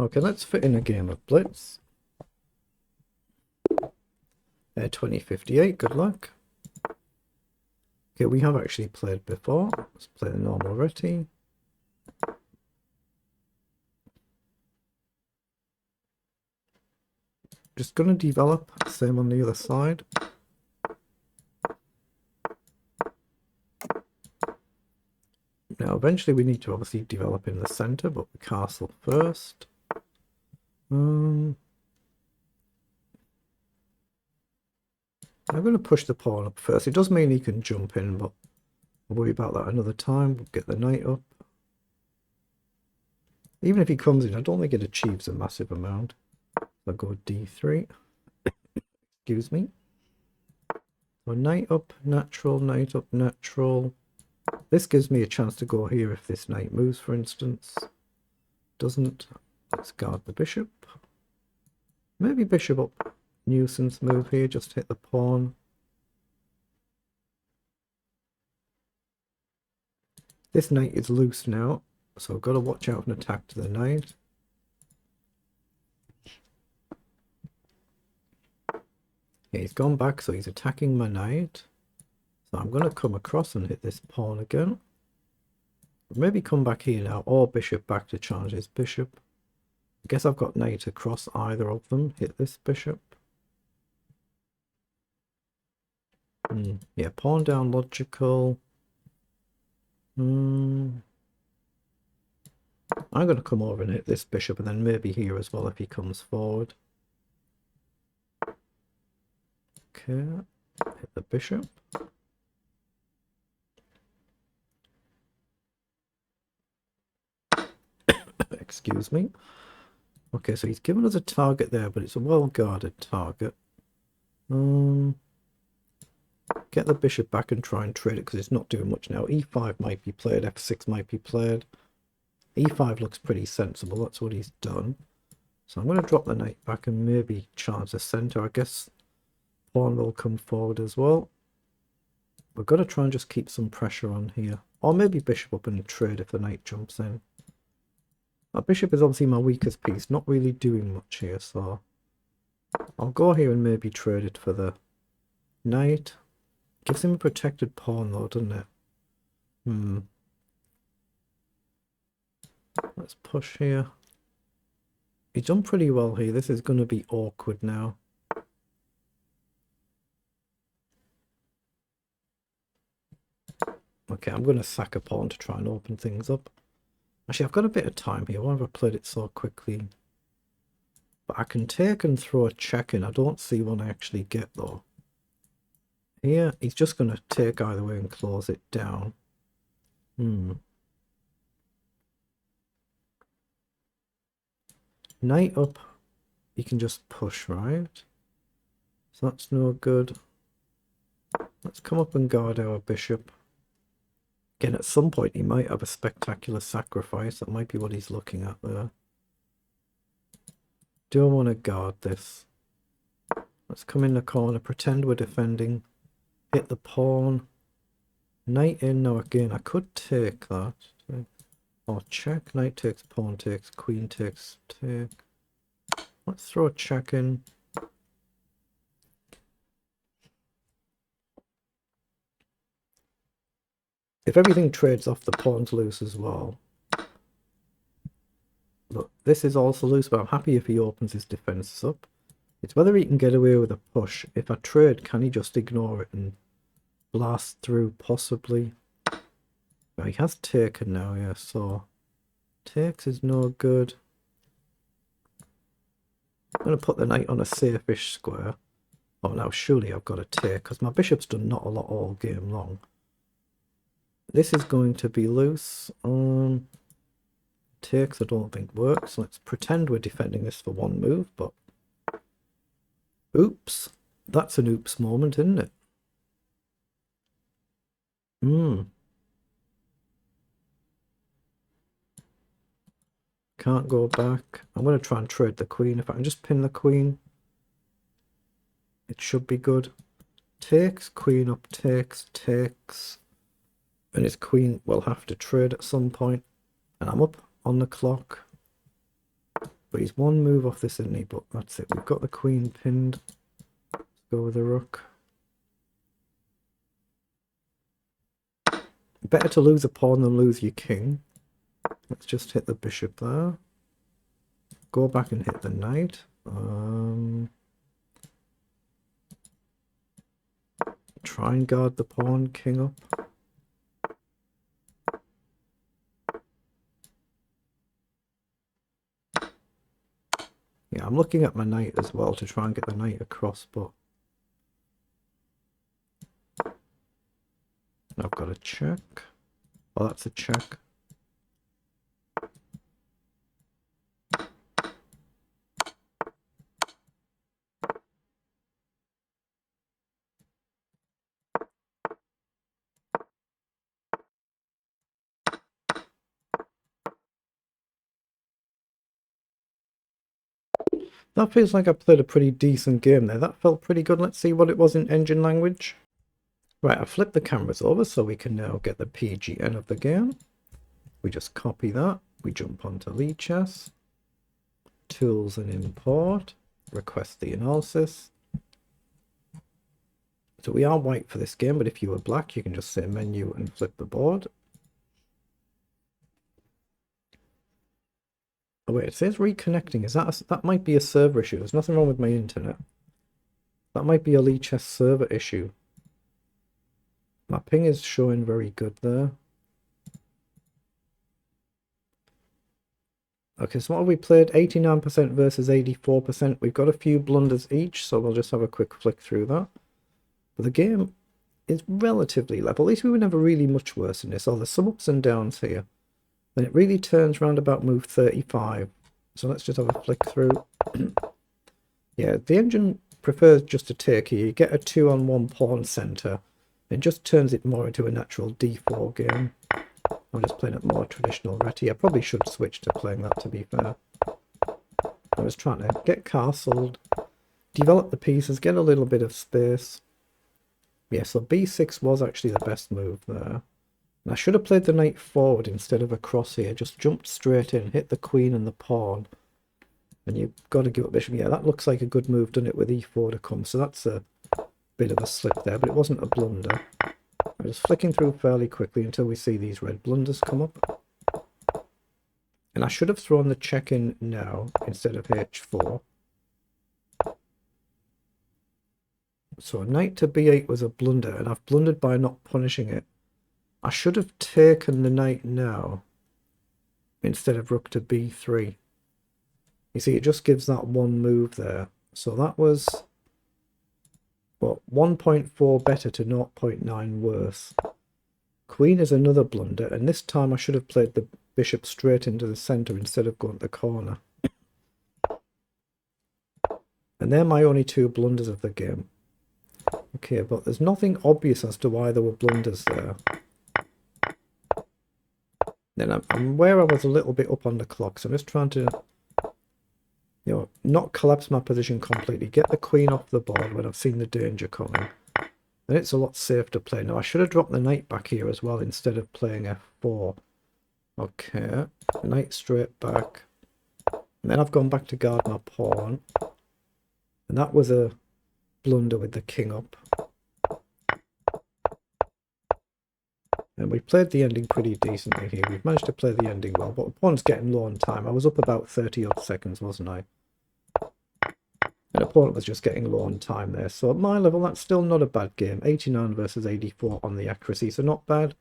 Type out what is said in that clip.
Okay, let's fit in a game of blitz. 2058, good luck. Okay, we have actually played before. Let's play the normal reti. Just gonna develop, same on the other side. Now eventually we need to obviously develop in the center, but we castle first. I'm going to push the pawn up first. It does mean he can jump in, but I'll worry about that another time. We'll get the knight up. Even if he comes in, I don't think it achieves a massive amount. I'll go d3. Excuse me. So knight up, natural, knight up, natural. This gives me a chance to go here if this knight moves, for instance. Doesn't. Let's guard the bishop. Maybe bishop up. Nuisance move here, just hit the pawn. This knight is loose now, so I've got to watch out for an attack to the knight. Yeah, he's gone back, so he's attacking my knight. So I'm going to come across and hit this pawn again. Maybe come back here now, or bishop back to challenge his bishop. I guess I've got knight across either of them. Hit this bishop. Yeah, pawn down logical. I'm going to come over and hit this bishop, and then maybe here as well if he comes forward. Okay, hit the bishop. Excuse me. Okay, so he's given us a target there, but it's a well-guarded target. Get the bishop back and try and trade it because it's not doing much now. e5 might be played, f6 might be played. e5 looks pretty sensible, that's what he's done. So I'm going to drop the knight back and maybe challenge the center. I guess pawn will come forward as well. We've got to try and just keep some pressure on here. Or maybe bishop up and trade if the knight jumps in. Our bishop is obviously my weakest piece, not really doing much here, so I'll go here and maybe trade it for the knight. Gives him a protected pawn though, doesn't it? Let's push here. He's done pretty well here. This is going to be awkward now. Okay, I'm going to sack a pawn to try and open things up. Actually, I've got a bit of time here. Why have I played it so quickly? But I can take and throw a check in. I don't see one I actually get though. Here, he's just going to take either way and close it down. Knight up, you can just push, right? So that's no good. Let's come up and guard our bishop. Again, at some point he might have a spectacular sacrifice. That might be what he's looking at there. Do I want to guard this? Let's come in the corner, pretend we're defending. Hit the pawn. Knight in. Now again, I could take that. Or check. Knight takes, pawn takes, queen takes, take. Let's throw a check in. If everything trades off, the pawn's loose as well. Look, this is also loose, but I'm happy if he opens his defenses up. It's whether he can get away with a push. If I trade, can he just ignore it and blast through, possibly? Well, he has taken now, yeah, so takes is no good. I'm going to put the knight on a safe-ish square. Oh, now surely I've got to take, because my bishop's done not a lot all game long. This is going to be loose. Takes I don't think works. Let's pretend we're defending this for one move, but oops. That's an oops moment, isn't it? Can't go back. I'm going to try and trade the queen. If I can just pin the queen, it should be good. Takes, queen up, takes, takes. And his queen will have to trade at some point. And I'm up on the clock. But he's one move off this, isn't he? But that's it. We've got the queen pinned. Let's go with the rook. Better to lose a pawn than lose your king. Let's just hit the bishop there. Go back and hit the knight. Try and guard the pawn, king up. Yeah, I'm looking at my knight as well to try and get the knight across, but I've got a check. Oh, that's a check. That feels like I played a pretty decent game there. That felt pretty good. Let's see what it was in engine language. Right, I flipped the cameras over so we can now get the PGN of the game. We just copy that. We jump onto Lichess. Tools and import. Request the analysis. So we are white for this game, but if you were black, you can just say menu and flip the board. Oh wait, it says reconnecting. Is that that might be a server issue? There's nothing wrong with my internet. That might be a Lichess server issue. My ping is showing very good there. Okay, so what have we played? 89% versus 84%. We've got a few blunders each, so we'll just have a quick flick through that. But the game is relatively level. At least we were never really much worse than this. Oh, there's some ups and downs here. Then it really turns round about move 35. So let's just have a flick through. Yeah, the engine prefers just to take here. You get a 2-on-1 pawn centre. It just turns it more into a natural d4 game. I'm just playing it more traditional Reti. I probably should switch to playing that, to be fair. I was trying to get castled, develop the pieces, get a little bit of space. Yeah, so b6 was actually the best move there. And I should have played the knight forward instead of across here. Just jumped straight in, hit the queen and the pawn. And you've got to give up bishop. Yeah, that looks like a good move, done it with e4 to come. So that's a bit of a slip there, but it wasn't a blunder. I'm just flicking through fairly quickly until we see these red blunders come up. And I should have thrown the check in now instead of h4. So knight to b8 was a blunder, and I've blundered by not punishing it. I should have taken the knight now instead of rook to b3. You see, it just gives that one move there. So that was, what, 1.4 better to 0.9 worse. Queen is another blunder, and this time I should have played the bishop straight into the centre instead of going to the corner. And they're my only two blunders of the game. Okay, but there's nothing obvious as to why there were blunders there. Then I'm aware I was a little bit up on the clock, so I'm just trying to, you know, not collapse my position completely. Get the queen off the board when I've seen the danger coming. Then it's a lot safer to play. Now, I should have dropped the knight back here as well instead of playing f4. Okay, knight straight back. And then I've gone back to guard my pawn. And that was a blunder with the king up. And we played the ending pretty decently here. We've managed to play the ending well, but the pawn's getting low on time. I was up about 30 odd seconds, wasn't I? And opponent was just getting low on time there. So at my level, that's still not a bad game. 89 versus 84 on the accuracy, so not bad.